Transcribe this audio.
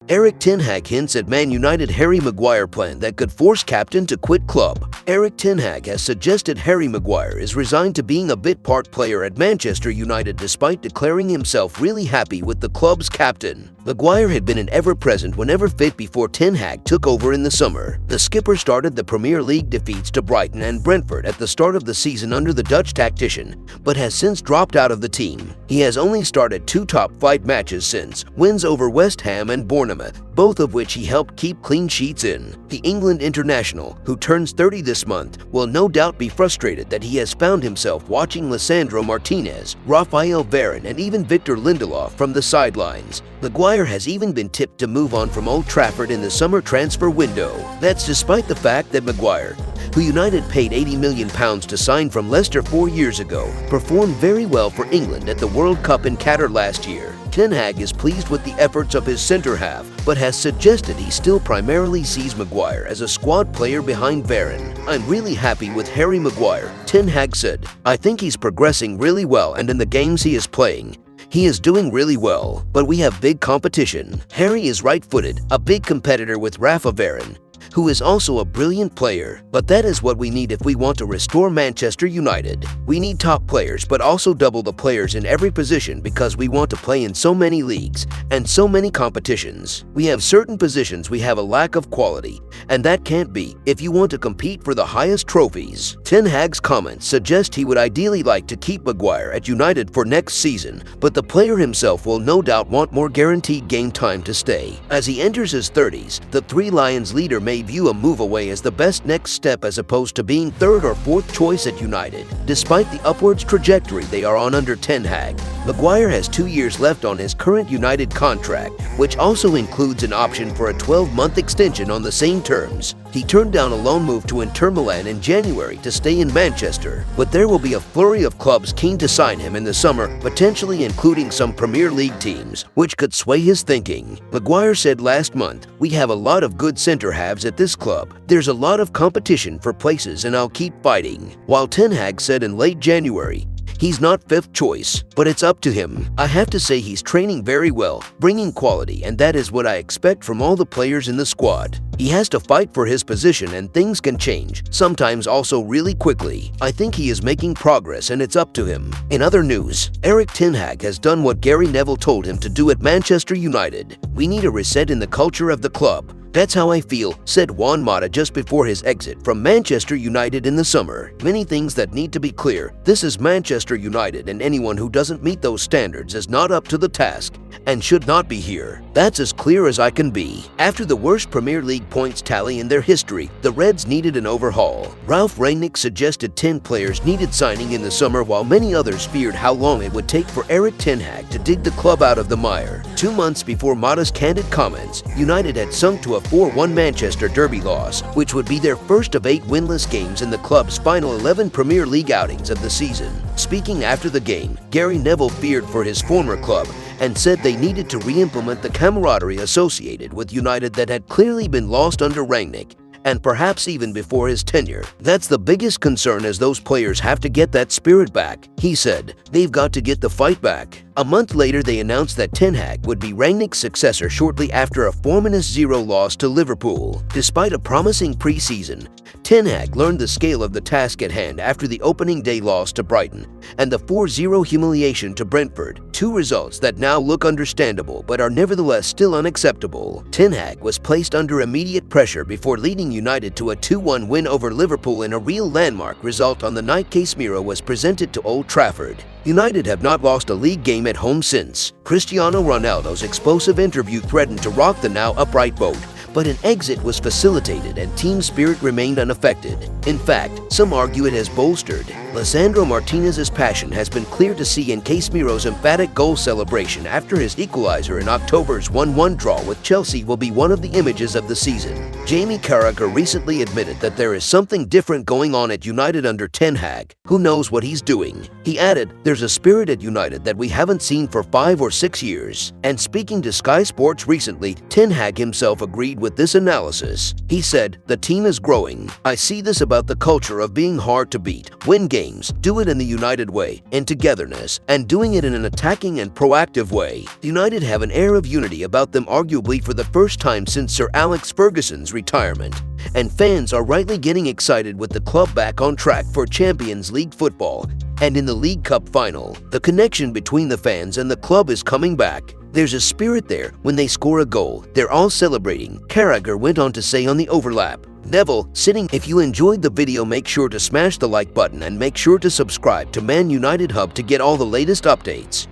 Erik Ten Hag hints at Man United Harry Maguire plan that could force captain to quit club. Erik Ten Hag has suggested Harry Maguire is resigned to being a bit part player at Manchester United despite declaring himself really happy with the club's captain. Maguire had been an ever-present whenever fit before Ten Hag took over in the summer. The skipper started the Premier League defeats to Brighton and Brentford at the start of the season under the Dutch tactician, but has since dropped out of the team. He has only started 2 top-flight matches since, wins over West Ham and Bournemouth, both of which he helped keep clean sheets in. The England international, who turns 30 this month, will no doubt be frustrated that he has found himself watching Lisandro Martinez, Raphael Varane and even Victor Lindelof from the sidelines. Maguire has even been tipped to move on from Old Trafford in the summer transfer window. That's despite the fact that Maguire, who United paid £80 million to sign from Leicester 4 years ago, performed very well for England at the World Cup in Qatar last year. Ten Hag is pleased with the efforts of his centre-half, but has suggested he still primarily sees Maguire as a squad player behind Varane. "I'm really happy with Harry Maguire," Ten Hag said. "I think he's progressing really well, and in the games he is playing, he is doing really well, but we have big competition. Harry is right-footed, a big competitor with Rafa Varane, who is also a brilliant player, but that is what we need if we want to restore Manchester United. We need top players but also double the players in every position because we want to play in so many leagues and so many competitions. We have certain positions we have a lack of quality, and that can't be if you want to compete for the highest trophies." Ten Hag's comments suggest he would ideally like to keep Maguire at United for next season, but the player himself will no doubt want more guaranteed game time to stay. As he enters his 30s, the Three Lions leader may view a move away as the best next step as opposed to being 3rd or 4th choice at United, despite the upwards trajectory they are on under Ten Hag. Maguire has 2 years left on his current United contract, which also includes an option for a 12-month extension on the same terms. He turned down a loan move to Inter Milan in January to stay in Manchester, but there will be a flurry of clubs keen to sign him in the summer, potentially including some Premier League teams, which could sway his thinking. Maguire said last month, "We have a lot of good centre-halves at this club. There's a lot of competition for places and I'll keep fighting." While Ten Hag said in late January, "He's not 5th choice, but it's up to him. I have to say he's training very well, bringing quality, and that is what I expect from all the players in the squad. He has to fight for his position and things can change, sometimes also really quickly. I think he is making progress and it's up to him." In other news, Erik Ten Hag has done what Gary Neville told him to do at Manchester United. "We need a reset in the culture of the club. That's how I feel," said Juan Mata just before his exit from Manchester United in the summer. "Many things that need to be clear. This is Manchester United, and anyone who doesn't meet those standards is not up to the task and should not be here. That's as clear as I can be." After the worst Premier League points tally in their history, the Reds needed an overhaul. Ralf Rangnick suggested 10 players needed signing in the summer, while many others feared how long it would take for Erik Ten Hag to dig the club out of the mire. 2 months before Mata's candid comments, United had sunk to a 4-1 Manchester derby loss, which would be their first of 8 winless games in the club's final 11 Premier League outings of the season. Speaking after the game, Gary Neville feared for his former club and said they needed to re-implement the camaraderie associated with United that had clearly been lost under Rangnick, and perhaps even before his tenure. "That's the biggest concern, as those players have to get that spirit back," he said. "They've got to get the fight back." A month later, they announced that Ten Hag would be Rangnick's successor shortly after a 4-0 loss to Liverpool. Despite a promising preseason, Ten Hag learned the scale of the task at hand after the opening day loss to Brighton and the 4-0 humiliation to Brentford, 2 results that now look understandable but are nevertheless still unacceptable. Ten Hag was placed under immediate pressure before leading United to a 2-1 win over Liverpool in a real landmark result on the night Casemiro was presented to Old Trafford. United have not lost a league game at home since. Cristiano Ronaldo's explosive interview threatened to rock the now upright boat, but an exit was facilitated and team spirit remained unaffected. In fact, some argue it has bolstered. Lisandro Martinez's passion has been clear to see in Casemiro's emphatic goal celebration after his equalizer in October's 1-1 draw with Chelsea will be one of the images of the season. Jamie Carragher recently admitted that there is something different going on at United under Ten Hag. "Who knows what he's doing?" He added, "There's a spirit at United that we haven't seen for 5 or 6 years." And speaking to Sky Sports recently, Ten Hag himself agreed agreed with this analysis. He said, "The team is growing. I see this about the culture of being hard to beat, win games, do it in the United way, and togetherness, and doing it in an attacking and proactive way. United have an air of unity about them, arguably for the first time since Sir Alex Ferguson's retirement. And fans are rightly getting excited with the club back on track for Champions League football. And in the League Cup final, the connection between the fans and the club is coming back. There's a spirit there. When they score a goal, they're all celebrating," Carragher went on to say on the overlap. Neville, sitting. If you enjoyed the video, make sure to smash the like button and make sure to subscribe to Man United Hub to get all the latest updates.